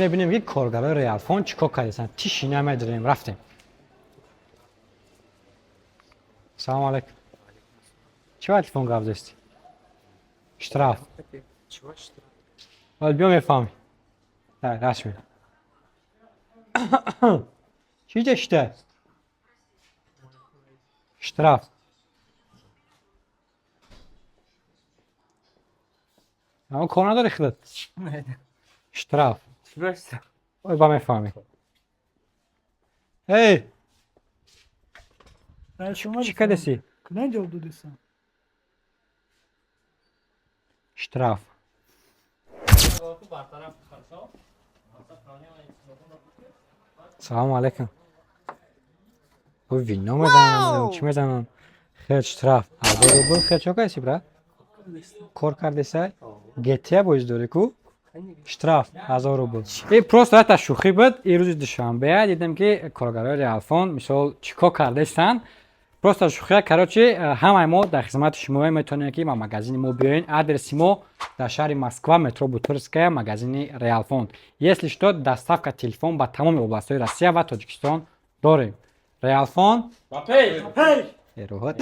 میبینیم که کارگرای ریالفون چیکار کردن. تیشی نمیداریم رفتیم. سلام علیکم. چه تلفن گرفتی؟ اشتراف. ولی بیا میفهمی. رسمی. چی داشته؟ اشتراف. اما کار نداری خودت. اشتراف. ولی با میفهمی. هی. چی کردی؟ نه جواب دادیسم. اشتراف. سلام علیکم. Bu vino میزنن چی میزنن؟ خیلی اشتراف. آدم رو خیلی چه کسی برا؟ کار کردی گتیه باید داره کو؟ اشتراف 1000 روبل. این پروست رات شوخی بود. این روز دوشنبه دیدم که کارگرای ریالفون مثال چیکار کردن. پروست شوخی کراچی همه ما در خدمت شما میتونیم که ما مغازین ما بیاین. آدرس ما در شهر مسکو مترو بوتورسکaya مغازین ریالفون. Если что, доставка телефон по تمام областей Россия و تاجیکستان داریم. ریالفون. Hey! Erohat.